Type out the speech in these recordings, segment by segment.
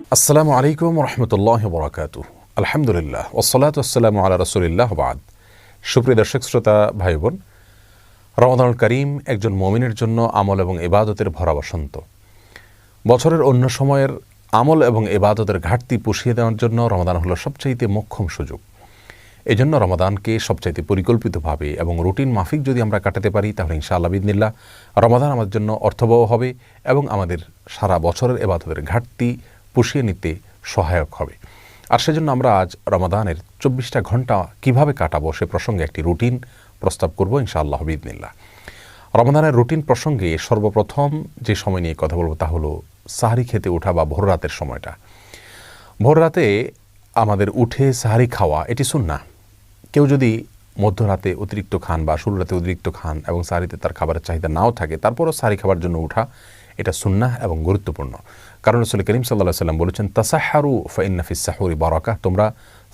আসসালামু আলাইকুম রহমতুল্লাহ বরাকাতুহ। আলহামদুলিল্লাহ ওয়াসসালাতু ওয়াসসালামু আলা রাসূলিল্লাহ বাদ। সুপ্রিয় দর্শক শ্রোতা ভাই বোন, রমাদানুল করিম একজন মুমিনের জন্য আমল এবং ইবাদতের ভরা বসন্ত। বছরের অন্য সময়ের আমল এবং ইবাদতের ঘাটতি পুষিয়ে দেওয়ার জন্য রমাদান হলো সবচাইতে মোক্ষম সুযোগ। এজন্য রমাদানকে সবচাইতে পরিকল্পিতভাবে এবং রুটিন মাফিক যদি আমরা কাটাতে পারি, তাহলে ইনশাআল্লাহ বিইذনিল্লাহ রমাদান আমাদের জন্য অর্থবহ হবে এবং আমাদের সারা বছরের ইবাদতের ঘাটতি পুষিয়ে নিতে সহায়ক হবে। আর সেজন্য আমরা আজ রমাদানের 24টা ঘন্টা কিভাবে কাটাবো সে প্রসঙ্গে একটি রুটিন প্রস্তাব করব ইনশাআল্লাহ বিইذনিল্লাহ। রমাদানের রুটিন প্রসঙ্গে সর্বপ্রথম যে সময় নিয়ে কথা বলবো তা হলো সাহরি খেতে ওঠা বা ভোর রাতের সময়টা। ভোর রাতে আমাদের উঠে সাহরি খাওয়া এটি সুন্নাহ। কেউ যদি মধ্যরাতে অতিরিক্ত খান বা শুরু রাতে অতিরিক্ত খান এবং সাহরিতে তার খাবারের চাহিদা নাও থাকে, তারপরও সাহরি খাবার জন্য ওঠা এটা সুন্নাহ এবং গুরুত্বপূর্ণ। কারণ রাসূল করিম সাল্লাল্লাহু আলাইহি ওয়াসাল্লাম বলেছেন, তাসাহহারু ফাইন্না ফিস সাহুরি বারাকাহ, তোমরা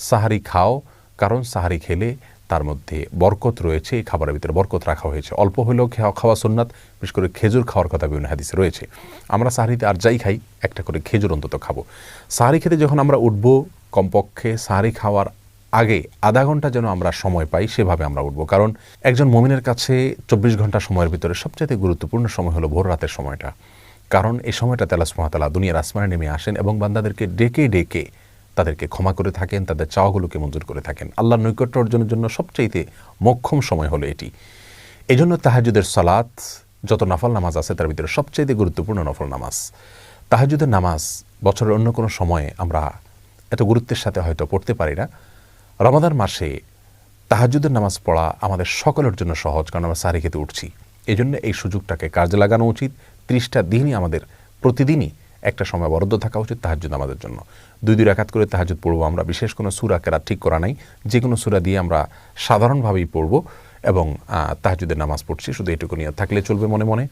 সাহরি খাও কারণ সাহরি খেলে তার মধ্যে বরকত রয়েছে, এই খাবারের ভিতরে বরকত রাখা হয়েছে। অল্প হলেও খাওয়া সুন্নাত, বিশেষ করে খেজুর খাওয়ার কথা বিভিন্ন হাদিসে রয়েছে। আমরা সাহরিতে আর যাই খাই, একটা করে খেজুর অন্তত খাবো। সাহরি খেতে যখন আমরা উঠবো, কমপক্ষে সাহরি খাওয়ার আগে আধা ঘন্টা যেন আমরা সময় পাই, সেভাবে আমরা উঠবো। কারণ একজন মুমিনের কাছে 24 ঘন্টা সময়ের ভিতরে সবচেয়ে গুরুত্বপূর্ণ সময় হলো ভোর রাতের সময়টা। কারণ এই সময়টাতে আল্লাহ সুবহানাহু ওয়া তাআলা দুনিয়ার আসমানে নেমে আসেন এবং বান্দাদেরকে ডেকে ডেকে তাদেরকে ক্ষমা করে থাকেন, তাদের চাওয়াগুলোকে মঞ্জুর করে থাকেন। আল্লাহর নৈকট্য অর্জনের জন্য সবচাইতে মোক্ষম সময় হলো এটি। এই জন্য তাহাজ্জুদের সালাত, যত নফল নামাজ আছে তার ভিতরে সবচাইতে গুরুত্বপূর্ণ নফল নামাজ তাহাজ্জুদের নামাজ। বছরের অন্য কোনো সময়ে আমরা এত গুরুত্বের সাথে হয়তো পড়তে পারি না। রমাদান মাসে তাহাজ্জুদের নামাজ পড়া আমাদের সকলের জন্য সহজ, কারণ আমরা সাহরি খেতে উঠছি। এই জন্য এই সুযোগটাকে কাজে লাগানো উচিত। 30টা দিনই আমাদের প্রতিদিনই একটা সময় বরাদ্দ থাকা উচিত তাহাজ্জুদ নামাজের জন্য। 2 রাকাত করে তাহাজ্জুদ পড়বো আমরা। বিশেষ কোনো সূরা কেরাত ঠিক করা নাই, যে কোনো সূরা দিয়ে আমরা সাধারণভাবেই পড়বো এবং তাহাজ্জুদের নামাজ পড়ছি, শুধু এটুকু নিয়ে থাকলে চলবে। মনে মনে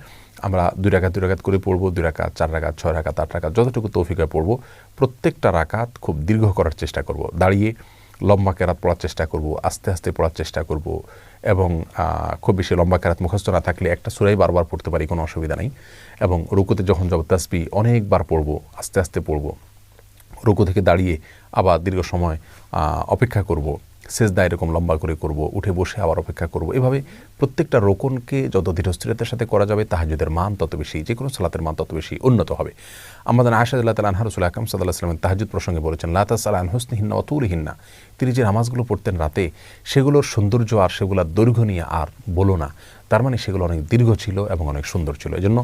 আমরা 2 রাকাত করে পড়বো, 2 রাকাত, 4 রাকাত, 6 রাকাত, 8 রাকাত, যতটুকু তৌফিক হয় পড়বো। প্রত্যেকটা রাকাত খুব দীর্ঘ করার চেষ্টা করব, দাঁড়িয়ে লম্বা কেরাত পড়ার চেষ্টা করব, আস্তে আস্তে পড়ার চেষ্টা করব এবং খুব বেশি লম্বা কেরাত মুখস্থ না থাকলে একটা সূরাই বারবার পড়তে পারি, কোনো অসুবিধা নেই। এবং রুকুতে যখন যাব তাসবিহ অনেকবার পড়ব, আস্তে আস্তে পড়ব। রুকু থেকে দাঁড়িয়ে আবার দীর্ঘ সময় অপেক্ষা করব, সেজদা এরকম লম্বা করে করব, উঠে বসে আবার অপেক্ষা করব। এভাবে প্রত্যেকটা রোকনকে যত ধীরস্থিরতার সাথে করা যাবে, তাহাজ্জুদের মান তত বেশি, যে কোনো সালাতের মান তত বেশি উন্নত হবে। আমাদের আয়েশা রাদিয়াল্লাহু তাআলা আনহা রাসূল আকরাম সাল্লাল্লাহু আলাইহি ওয়াসাল্লাম তাহাজ্জুদ প্রসঙ্গে বলেছেন, লা তাসআল আন হুসনিহিন্না ওয়া তুলিহিন্না, তিনি যে নামাজগুলো পড়তেন রাতে, সেগুলোর সৌন্দর্য আর সেগুলোর দৈর্ঘ্য নিয়ে আর বলো না। তার মানে সেগুলো অনেক দীর্ঘ ছিল এবং অনেক সুন্দর ছিল। এজন্য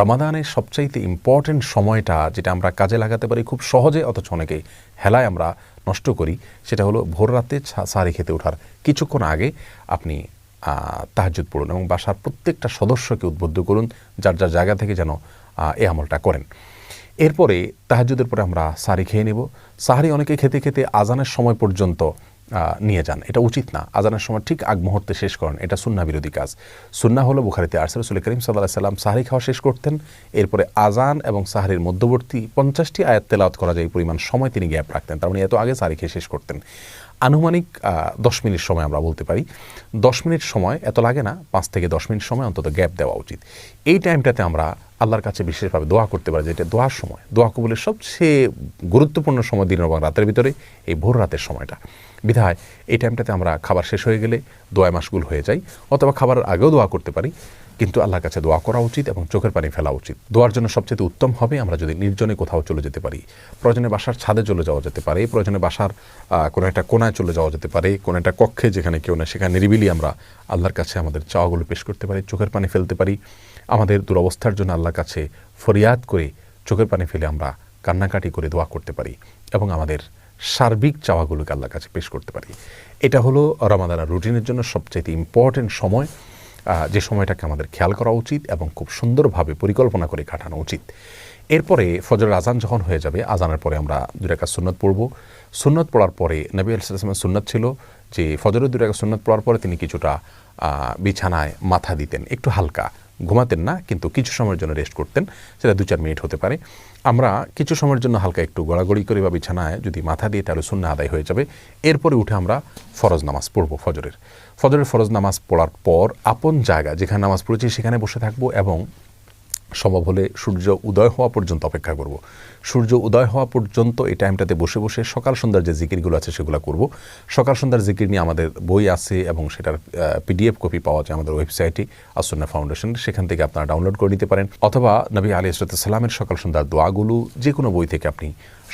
রমাদানের সবচাইতে ইম্পর্টেন্ট সময়টা, যেটা আমরা কাজে লাগাতে পারি খুব সহজে, অথচ অনেকে হেলায় আমরা নষ্ট করি, সেটা হলো ভোর রাতে সাহরি খেতে ওঠার কিছুক্ষণ আগে আপনি তাহাজ্জুদ পড়ুন এবং বাসার প্রত্যেকটা সদস্যকে উদ্বুদ্ধ করুন যার যার জায়গা থেকে যেন এই আমলটা করেন। এরপরে তাহাজ্জুদের পরে আমরা সাহরি খেয়ে নেব। সাহরি অনেকে খেতে খেতে আজানের সময় পর্যন্ত নিয়ে যান, এটা উচিত না। আজানের সময় ঠিক আগ মুহূর্তে শেষ করেন, এটা সুন্নাহ বিরোধী কাজ। সুন্নাহ হলো বুখারীতে আসছে, রাসূল করিম সাল্লাল্লাহু আলাইহি ওয়াসাল্লাম সাহরি খাওয়া শেষ করতেন, এরপরে আজান এবং সাহরির মধ্যবর্তী 50টি আয়াত তেলাওয়াত করা যায় এই পরিমাণ সময় তিনি গ্যাপ রাখতেন। তার মানে এত আগে সাহরি খেয়ে শেষ করতেন। আনুমানিক 10 মিনিট সময় আমরা বলতে পারি। 10 মিনিট সময় এত লাগে না, 5 থেকে 10 মিনিট সময় অন্তত গ্যাপ দেওয়া উচিত। এই টাইমটাতে আমরা আল্লাহর কাছে বিশেষভাবে দোয়া করতে পারি, যেটা দোয়ার সময়, দোয়া কবুলের সবচেয়ে গুরুত্বপূর্ণ সময় দিনের এবং রাতের ভিতরে এই ভোর রাতের সময়টা। বিধায় এই টাইমটাতে আমরা খাবার শেষ হয়ে গেলে দোয়ায় মাশগুল হয়ে যাই, অথবা খাবারের আগেও দোয়া করতে পারি, কিন্তু আল্লাহর কাছে দোয়া করা উচিত এবং চোখের পানি ফেলা উচিত। দোয়ার জন্য সবচেয়ে উত্তম হবে আমরা যদি নির্জনে কোথাও চলে যেতে পারি। প্রয়োজনে বাসার ছাদে চলে যাওয়া যেতে পারে, প্রয়োজনে বাসার কোনো একটা কোনায় চলে যাওয়া যেতে পারে, কোনো একটা কক্ষে যেখানে কেউ না, সেখানে নিরিবিলি আমরা আল্লাহর কাছে আমাদের চাওয়াগুলো পেশ করতে পারি, চোখের পানি ফেলতে পারি। আমাদের দুরবস্থার জন্য আল্লাহর কাছে ফরিয়াদ করে চোখের পানি ফেলে আমরা কান্নাকাটি করে দোয়া করতে পারি এবং আমাদের সার্বিক চাওয়াগুলোকে আল্লাহর কাছে পেশ করতে পারি। এটা হলো রমাদানের রুটিনের জন্য সবচেয়ে ইম্পর্টেন্ট সময়, যে সময়টাকে আমাদের খেয়াল করা উচিত এবং খুব সুন্দরভাবে পরিকল্পনা করে কাটানো উচিত। এরপরে ফজরের আজান যখন হয়ে যাবে, আজানের পরে আমরা 2 রাকাত সুন্নাত পড়ব। সুন্নাত পড়ার পরে নবী আলাইহিস সালামের সুন্নাত ছিল যে ফজরের 2 রাকাত সুন্নাত পড়ার পরে তিনি কিছুটা বিছানায় মাথা দিতেন, একটু হালকা, ঘুমাতেন না, কিন্তু কিছু সময়ের জন্য রেস্ট করতেন, সেটা 2-4 মিনিট হতে পারে। আমরা কিছু সময়ের জন্য হালকা একটু গড়াগড়ি করে বা বিছানায় যদি মাথা দিয়ে, তাহলে সুন্নাহ আদায় হয়ে যাবে। এরপরে উঠে আমরা ফরজ নামাজ পড়ব। ফজরের ফরজ নামাজ পড়ার পর আপন জায়গা যেখানে নামাজ পড়েছি সেখানে বসে থাকবো এবং সম্ভব হলে সূর্য উদয় হওয়া পর্যন্ত অপেক্ষা করব। সূর্য উদয় হওয়া পর্যন্ত এই টাইমটাতে বসে বসে সকাল সন্ধ্যার যে জিকিরগুলো আছে সেগুলো করব। সকাল সন্ধ্যার জিকির নিয়ে আমাদের বই আছে এবং সেটার PDF কপি পাওয়া যায় আমাদের ওয়েবসাইটে আসুন্নাহ ফাউন্ডেশন, সেখান থেকে আপনারা ডাউনলোড করে নিতে পারেন, অথবা নবী আলাইহিস সালামের সকাল সন্ধ্যার দোয়াগুলো যে কোনো বই থেকে আপনি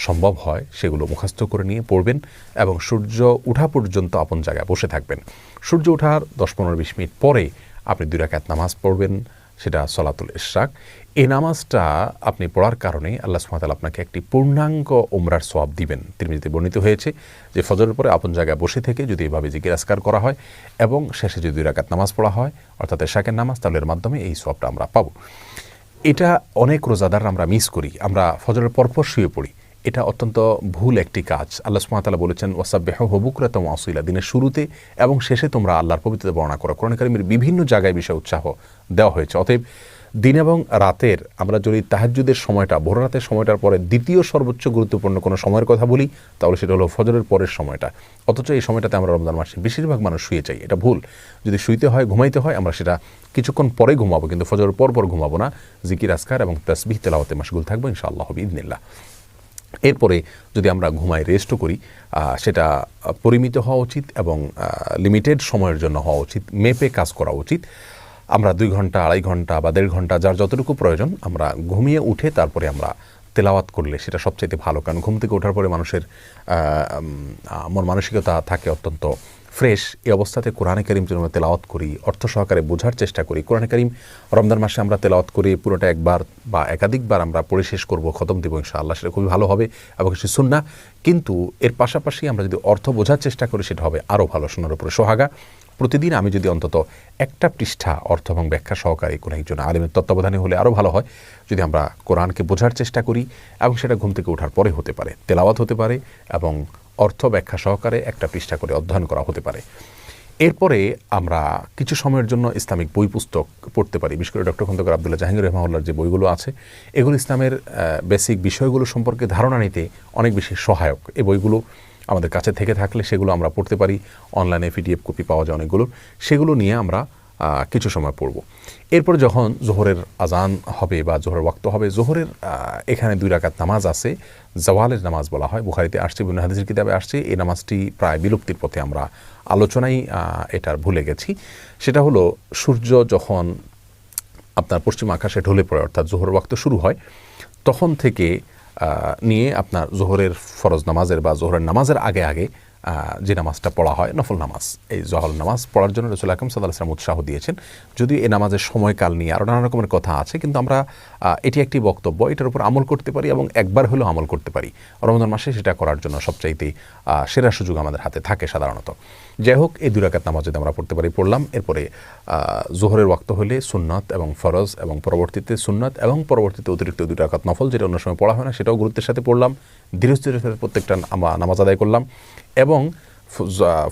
সম্ভব হয় সেগুলো মুখস্থ করে নিয়ে পড়বেন এবং সূর্য ওঠা পর্যন্ত আপন জায়গায় বসে থাকবেন। সূর্য ওঠার 10-15-20 মিনিট পরে আপনি 2 রাকাত নামাজ পড়বেন, সেটা সলাতুল ইশরাক। এই নামাজটা আপনি পড়ার কারণে আল্লাহ সুবহানাহু ওয়া তাআলা আপনাকে একটি পূর্ণাঙ্গ উমরার সওয়াব দিবেন। তিরমিজিতে বর্ণিত হয়েছে যে ফজরের পরে আপন জায়গায় বসে থেকে যদি এভাবে জিকির আজকার করা হয় এবং শেষে যদি 2 রাকাত নামাজ পড়া হয় অর্থাৎ ইশরাকের নামাজ, তাহলে এর মাধ্যমে এই সওয়াবটা আমরা পাবো। এটা অনেক রোজাদার আমরা মিস করি, আমরা ফজরের পরপর শুয়ে পড়ি। এটা অত্যন্ত ভুল একটি কাজ। আল্লাহ সুবহানাহু ওয়া তাআলা বলেছেন ওয়াসাব্বিহুহু বুকরাতাও ওয়া আসীলা, দিনের শুরুতে এবং শেষে তোমরা আল্লাহর পবিত্রতা বর্ণনা করো। কোরআন কারীমের বিভিন্ন জায়গায় বিষয়ে উৎসাহ দেওয়া হয়েছে। অতএব দিন এবং রাতের আমরা যদি তাহাজ্জুদের সময়টা, ভোর রাতের সময়টার পরে দ্বিতীয় সর্বোচ্চ গুরুত্বপূর্ণ কোনো সময়ের কথা বলি, তাহলে সেটা হলো ফজরের পরের সময়টা। অথচ এই সময়টাতে আমরা রমজান মাসে বেশিরভাগ মানুষ শুয়ে যাই, এটা ভুল। যদি শুইতে হয়, ঘুমাইতে হয়, আমরা সেটা কিছুক্ষণ পরে ঘুমাবো, কিন্তু ফজরের পর ঘুমাবো না। জিকির আজকার এবং তাসবিহ তেলাওয়াতে মাশগুল থাকবো ইনশাআল্লাহ বিইذনিল্লাহ। এরপরে যদি আমরা ঘুমাই, রেস্টও করি, সেটা পরিমিত হওয়া উচিত এবং লিমিটেড সময়ের জন্য হওয়া উচিত, মেপে কাজ করা উচিত। আমরা 2 ঘন্টা, 2.5 ঘন্টা বা 1.5 ঘন্টা যার যতটুকু প্রয়োজন আমরা ঘুমিয়ে উঠে তারপরে আমরা তেলাওয়াত করলে সেটা সবচাইতে ভালো। কারণ ঘুম থেকে ওঠার পরে মানুষের মন মানসিকতা থাকে অত্যন্ত ফ্রেশ। এই অবস্থাতে কোরআনে কারীম যদি আমরা তেলাওয়াত করি, অর্থ সহকারে বোঝার চেষ্টা করি, কোরআনে কারীম রমজান মাসে আমরা তেলাওয়াত করি পুরোটা একবার বা একাধিকবার আমরা পড়ে শেষ করব, খতম দেব ইনশাআল্লাহ, সেটা খুবই ভালো হবে এবং সে সুন্নাহ। কিন্তু এর পাশাপাশি আমরা যদি অর্থ বোঝার চেষ্টা করি সেটা হবে আরও ভালো, শোনার উপরে সোহাগা। প্রতিদিন আমি যদি অন্তত একটা পৃষ্ঠা অর্থ এবং ব্যাখ্যা সহকারে কোনো একজন আলিমের তত্ত্বাবধানে হলে আরও ভালো হয়। যদি আমরা কোরআনকে বোঝার চেষ্টা করি এবং সেটা ঘুম থেকে ওঠার পরে হতে পারে, তেলাওয়াত হতে পারে এবং অর্থ ব্যাখ্যা সহকারে একটা পৃষ্ঠা করে অধ্যয়ন করা হতে পারে। এরপরে আমরা কিছু সময়ের জন্য ইসলামিক বই পুস্তক পড়তে পারি। বিশেষ করে ডক্টর খন্দকার আব্দুল্লাহ জাহাঙ্গীর রহমাহুল্লাহর যে বইগুলো আছে, এগুলো ইসলামের বেসিক বিষয়গুলো সম্পর্কে ধারণা নিতে অনেক বেশি সহায়ক। এই বইগুলো আমাদের কাছে থেকে থাকলে সেগুলো আমরা পড়তে পারি। অনলাইনে PDF কপি পাওয়া যায় অনেকগুলো, সেগুলো নিয়ে আমরা কিছু সময় পড়ব। এরপর যখন জোহরের আজান হবে বা জোহরের ওয়াক্ত হবে, জোহরের এখানে 2 রাকাত নামাজ আছে, জাওয়ালের নামাজ বলা হয়, বুখারীতে আসছে, ইবনে হাদিসের কিতাবে আসছে। এই নামাজটি প্রায় বিলুপ্তির পথে, আমরা আলোচনায় এটার ভুলে গেছি। সেটা হলো সূর্য যখন আপনার পশ্চিম আকাশে ঢলে পড়ে, অর্থাৎ জোহরের ওয়াক্ত শুরু হয়, তখন থেকে নিয়ে আপনার জোহরের ফরজ নামাজের বা জোহরের নামাজের আগে আগে যে নামাজটা পড়া হয় নফল নামাজ, এই জহর নামাজ পড়ার জন্য রাসূল আকরাম সাল্লাল্লাহু আলাইহি ওয়াসাল্লাম উৎসাহ দিয়েছেন। যদিও এই নামাজের সময়কাল নিয়ে আরও নানা রকমের কথা আছে, কিন্তু আমরা এটি একটি বক্তব্য, এটার উপর আমল করতে পারি এবং একবার হলেও আমল করতে পারি। রমজান মাসে সেটা করার জন্য সবচাইতে সেরা সুযোগ আমাদের হাতে থাকে সাধারণত। যাই হোক, এই 2 রাকাত নামাজ যদি আমরা পড়তে পারি, পড়লাম। এরপরে জোহরের ওয়াক্ত হলে সুন্নাত এবং ফরজ এবং পরবর্তীতে সুন্নাত এবং পরবর্তীতে অতিরিক্ত 2 রাকাত নফল, যেটা অন্য সময় পড়া হয় না, সেটাও গুরুত্বের সাথে পড়লাম। ধীরে ধীরে প্রত্যেকটা নামাজ আদায় করলাম এবং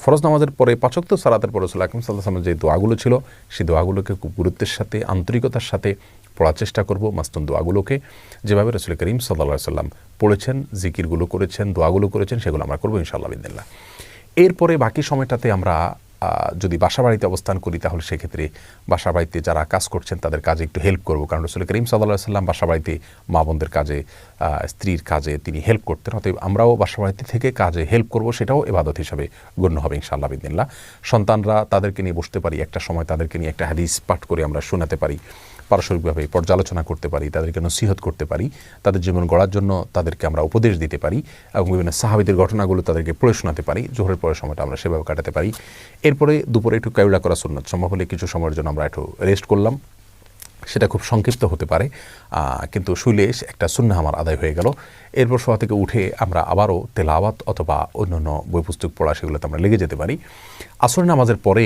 ফরজ নামাজের পরে 5 ওয়াক্ত সালাতের পরে রাসূল আকরাম সাল্লাল্লাহু আলাইহি ওয়াসাল্লাম যে দোয়াগুলো ছিল, সেই দোয়াগুলোকে খুব গুরুত্বের সাথে, আন্তরিকতার সাথে পড়ার চেষ্টা করব। মাসতুন দোয়াগুলোকে যেভাবে রাসূল করিম সাল্লাল্লাহু আলাইহি ওয়াসাল্লাম পড়েছেন, জিকিরগুলো করেছেন, দোয়াগুলো করেছেন, সেগুলো আমরা করব ইনশাআল্লাহ বিইذনিল্লাহ। এরপরে বাকি সময়টাতে আমরা যদি বাসা বাড়িতে অবস্থান করি, তাহলে সেক্ষেত্রে বাসা বাড়িতে যারা কাজ করছেন তাদের কাজে একটু হেল্প করব। কারণ রাসূল করিম সাল্লাল্লাহু আলাইহি ওয়াসাল্লাম বাসা বাড়িতে মা বোনদের কাজে, স্ত্রীর কাজে তিনি হেল্প করতেন। অতএব আমরাও বাসা বাড়িতে থেকে কাজে হেল্প করব, সেটাও ইবাদত হিসাবে গণ্য হবে ইনশাআল্লাহ বিইذনিল্লাহ। সন্তানরা, তাদেরকে নিয়ে বসতে পারি, একটা সময় তাদেরকে নিয়ে একটা হাদিস পাঠ করে আমরা শোনাতে পারি, পারস্পরিকভাবে পর্যালোচনা করতে পারি, তাদেরকে নসিহত করতে পারি, তাদের জীবন গড়ার জন্য তাদেরকে আমরা উপদেশ দিতে পারি এবং বিভিন্ন সাহাবীদের ঘটনাগুলো তাদেরকে পড়ে শোনাতে পারি। জোহরের পরের সময়টা আমরা সেভাবে কাটাতে পারি। এরপরে দুপুরে একটু কাইলুলা করা সুন্নাত, সম্ভব হলে কিছু সময়ের জন্য আমরা একটু রেস্ট করলাম। সেটা খুব সংক্ষিপ্ত হতে পারে, কিন্তু শুইলে একটা সুন্নাহ আমার আদায় হয়ে গেল। এরপর শোয়া থেকে উঠে আমরা আবারও তেলাওয়াত অথবা অন্যান্য বই পুস্তক পড়া, সেগুলোতে আমরা লেগে যেতে পারি। আসর নামাজের পরে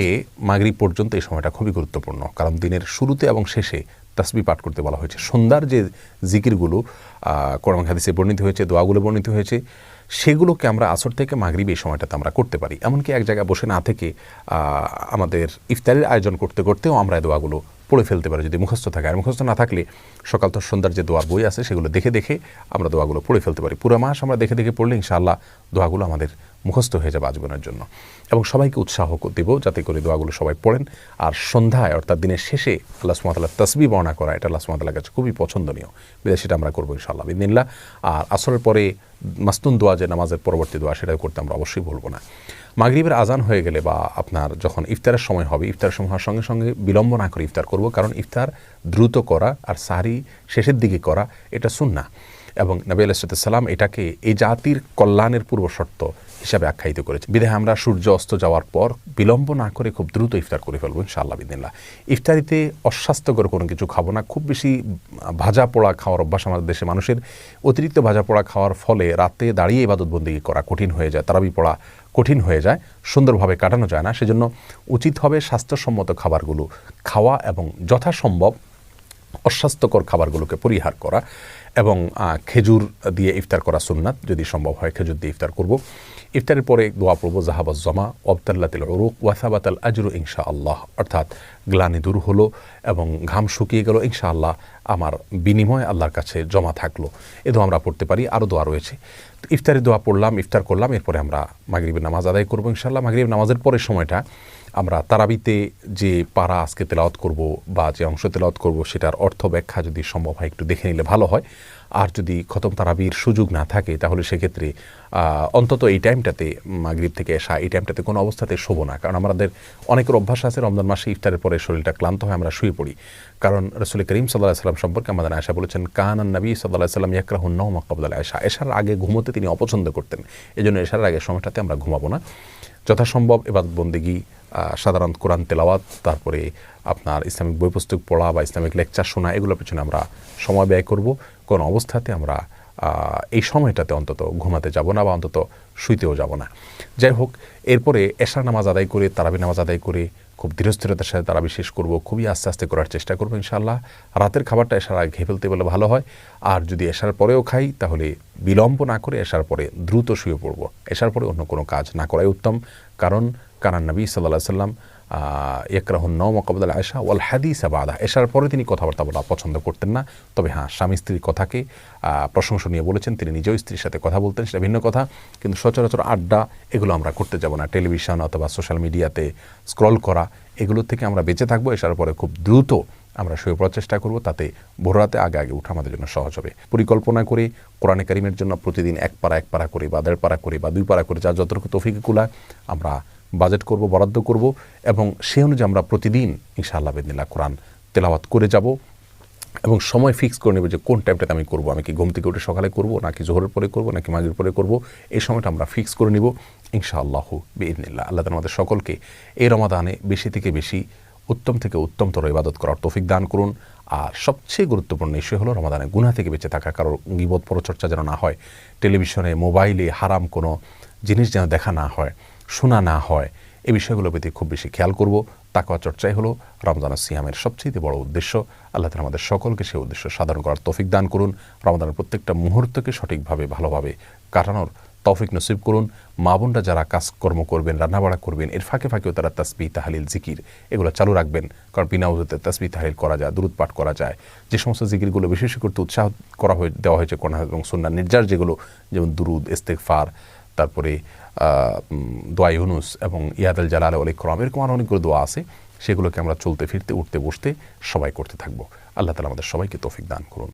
মাগরিব পর্যন্ত এই সময়টা খুবই গুরুত্বপূর্ণ, কারণ দিনের শুরুতে এবং শেষে তাসবিহ পাঠ করতে বলা হয়েছে। সন্ধ্যার যে জিকিরগুলো কোরআন হাদিসে বর্ণিত হয়েছে, দোয়াগুলো বর্ণিত হয়েছে, সেগুলোকে আমরা আসর থেকে মাগরিব এই সময়টাতে আমরা করতে পারি। এমনকি এক জায়গায় বসে না থেকে আমাদের ইফতারের আয়োজন করতে করতেও আমরা এই দোয়াগুলো পড়ে ফেলতে পারি যদি মুখস্থ থাকে। আর মুখস্থ না থাকলে সকাল তো সন্ধ্যার যে দোয়ার বই আছে, সেগুলো দেখে দেখে আমরা দোয়াগুলো পড়ে ফেলতে পারি। পুরো মাস আমরা দেখে দেখে পড়লে ইনশাআল্লাহ দোয়াগুলো আমাদের মুখস্থ হয়ে যাবে আজীবনের জন্য। এবং সবাইকে উৎসাহ দেব যাতে করে দোয়াগুলো সবাই পড়েন। আর সন্ধ্যায় অর্থাৎ দিনের শেষে আল্লাহ সুবহানাহু ওয়া তাআলার তাসবিহ বর্ণনা করা, এটা আল্লাহ সুবহানাহু ওয়া তাআলার কাছে খুবই পছন্দনীয়, বিধায় সেটা আমরা করবো ইনশাআল্লাহ বিইذনিল্লাহ। আর আসরের পরে মাসনুন দোয়া, যে নামাজের পরবর্তী দোয়া, সেটাও করতে আমরা অবশ্যই ভুলব না। মাগরিবের আজান হয়ে গেলে বা আপনার যখন ইফতারের সময় হবে, ইফতারের সময় হওয়ার সঙ্গে সঙ্গে বিলম্ব না করে ইফতার করব, কারণ ইফতার দ্রুত করা আর সাহরি শেষের দিকে করা এটা সুন্নাহ। এবং নবী আলাইহিস সালাম এটাকে এই জাতির কল্যাণের পূর্ব শর্ত হিসাবে আখ্যায়িত করেছে, বিধায় আমরা সূর্য অস্ত যাওয়ার পর বিলম্ব না করে খুব দ্রুত ইফতার করে ফেলবো ইনশাআল্লাহ বিইذনিল্লাহ। ইফতারিতে অস্বাস্থ্যকর কোনো কিছু খাবো না। খুব বেশি ভাজা পোড়া খাওয়ার অভ্যাস আমাদের দেশে মানুষের, অতিরিক্ত ভাজা পোড়া খাওয়ার ফলে রাতে দাঁড়িয়ে ইবাদত বন্দেগী করা কঠিন হয়ে যায়, তারাবি পড়া কঠিন হয়ে যায়, সুন্দরভাবে কাটানো যায় না। সেজন্য উচিত হবে স্বাস্থ্যসম্মত খাবারগুলো খাওয়া এবং যথাসম্ভব অস্বাস্থ্যকর খাবারগুলোকে পরিহার করা। এবং খেজুর দিয়ে ইফতার করা সুন্নাত, যদি সম্ভব হয় খেজুর দিয়ে ইফতার করব। ইফতারের পরে দোয়া পড়ব জাহাবাজ জমা ওয়াবতাল্লাতিল উরুক ওয়াসাবাতাল আজরু ইনশাআল্লাহ, অর্থাৎ গ্লানি দূর হলো এবং ঘাম শুকিয়ে গেল, ইনশাআল্লাহ আমার বিনিময় আল্লাহর কাছে জমা থাকলো। এ দোয়া আমরা পড়তে পারি, আরও দোয়া রয়েছে। তো ইফতারের দোয়া পড়লাম, ইফতার করলাম, এরপরে আমরা মাগরিবের নামাজ আদায় করবো ইনশাআল্লাহ। মাগরিবের নামাজের পরের সময়টা আমরা তারাবিতে যে পারা আজকে তেলাওয়াত করব বা যে অংশ তেলাওয়াত করব, সেটার অর্থ ব্যাখ্যা যদি সম্ভব হয় একটু দেখে নিলে ভালো হয়। আর যদি খতম তারাবির সুযোগ না থাকে তাহলে সেক্ষেত্রে অন্তত এই টাইমটাতে, মাগরিব থেকে এশা, এই টাইমটাতে কোনো অবস্থাতে শোবো না। কারণ আমাদের অনেকের অভ্যাস আছে রমজান মাসে ইফতারের পরে শরীরটা ক্লান্ত হয়, আমরা শুয়ে পড়ি। কারণ রাসূল করিম সাল্লাল্লাহু আলাইহি ওয়াসাল্লাম সম্পর্কে আমাদের আয়েশা বলেছেন, কানান নবী সাল্লাল্লাহু আলাইহি ওয়াসাল্লাম ইয়াকরাহুন নাওমা ক্বাবলা আয়েশা, এশার আগে ঘুমোতে তিনি অপছন্দ করতেন। এজন্য এশার আগে সময়টাতে আমরা ঘুমাবো না। যথাসম্ভব ইবাদত বন্দেগী, সাধারণ কোরআন তেলাওয়াত, তারপরে আপনার ইসলামিক বই পুস্তক পড়া বা ইসলামিক লেকচার শোনা, এগুলোর পেছনে আমরা সময় ব্যয় করব। কোনো অবস্থাতে আমরা এই সময়টাতে অন্তত ঘুমাতে যাব না বা অন্তত শুইতেও যাব না। যাই হোক, এরপরে এশার নামাজ আদায় করে, তারাবি নামাজ আদায় করে খুব ধীরস্থিরতার সাথে তারাবি শেষ করব, খুবই আস্তে আস্তে করার চেষ্টা করবো ইনশাআল্লাহ। রাতের খাবারটা এশার আগে খেয়ে ফেলতে বলে ভালো হয়। আর যদি এশার পরেও খাই তাহলে বিলম্ব না করে এশার পরে দ্রুত শুয়ে পড়ব। এশার পরে অন্য কোনো কাজ না করাই উত্তম, কারণ কানান নবী সাল্লাল্লাহু আলাইহি ওয়াসাল্লাম ইয়াকরাহুন নাওমা ক্বাবলা আয়েশা ওয়াল হাদিসা বাদা, এশার পরে তিনি কথাবার্তা বলা পছন্দ করতেন না। তবে হ্যাঁ, স্বামী স্ত্রীর কথাকে প্রশংসনীয় বলেছেন, তিনি নিজেও স্ত্রীর সাথে কথা বলতেন, সেটা ভিন্ন কথা। কিন্তু সচরাচর আড্ডা এগুলো আমরা করতে যাব না। টেলিভিশন অথবা সোশ্যাল মিডিয়াতে স্ক্রল করা, এগুলোর থেকে আমরা বেঁচে থাকবো। এশার পরে খুব দ্রুত আমরা শুয়ে পড়ার চেষ্টা করব, তাতে ভোর রাতে আগে আগে উঠা আমাদের জন্য সহজ হবে। পরিকল্পনা করে কোরআনে কারিমের জন্য প্রতিদিন এক পারা করে বা 1.5 পারা করে বা 2 পারা করে, যার যতটুকু তৌফিক কুলায় আমরা বাজেট করব, বরাদ্দ করব এবং সেই অনুযায়ী আমরা প্রতিদিন ইনশাআল্লাহ বিইذনিল্লাহ কোরআন তেলাওয়াত করে যাব। এবং সময় ফিক্স করে নেব যে কোন টাইমটাতে আমি করব। আমি কি ঘুম থেকে উঠে সকালে করব, নাকি জোহরের পরে করব, নাকি মাগরিবের পরে করব, এই সময়টা আমরা ফিক্স করে নিব ইনশাআল্লাহ বিইذনিল্লাহ। আল্লাহ তাআলা আমাদের সকলকে এই রমাদানে বেশি থেকে বেশি, উত্তম থেকে উত্তমতর ইবাদত করার তৌফিক দান করুন। আর সবচেয়ে গুরুত্বপূর্ণ বিষয় হলো রমাদানে গুনাহ থেকে বেঁচে থাকা, কারো গীবত পরচর্চা যেন না হয়, টেলিভিশনে মোবাইলে হারাম কোনো জিনিস যেন দেখা না হয়, শোনা না হয়, এই বিষয়গুলোর প্রতি খুব বেশি খেয়াল করব। তাকওয়া চর্চাই হলো রমজান সিয়ামের সবচেয়ে বড় উদ্দেশ্য। আল্লাহ তাআলা আমাদের সকলকে সেই উদ্দেশ্য সাধন করার তৌফিক দান করুন। রমজানের প্রত্যেকটা মুহূর্তকে সঠিকভাবে ভালোভাবে কাটানোর তৌফিক নসিব করুন। মা বোনরা যারা কাজকর্ম করবেন, রান্নাবাড়া করবেন, এর ফাঁকে ফাঁকেও তারা তাসবিহ, তাহলিল, জিকির এগুলো চালু রাখবেন। কারণ বিনা উযুতে তাসবিহ তাহলিল করা যায়, দুরূদ পাঠ করা যায়। যে সমস্ত জিকিরগুলো বেশি করতে উৎসাহ দেওয়া হয়েছে কোরআন এবং সুন্নাহ নির্যাস, যেগুলো যেমন দুরূদ, ইস্তেগফার, তারপরে দোয়া ইউনুস এবং ইয়াদাল জালাল ওয়াল ইকরাম, এরকম আরও অনেকগুলো দোয়া আছে। সেগুলোকে আমরা চলতে ফিরতে, উঠতে বসতে সবাই করতে থাকবো। আল্লাহ তাআলা আমাদের সবাইকে তৌফিক দান করুন।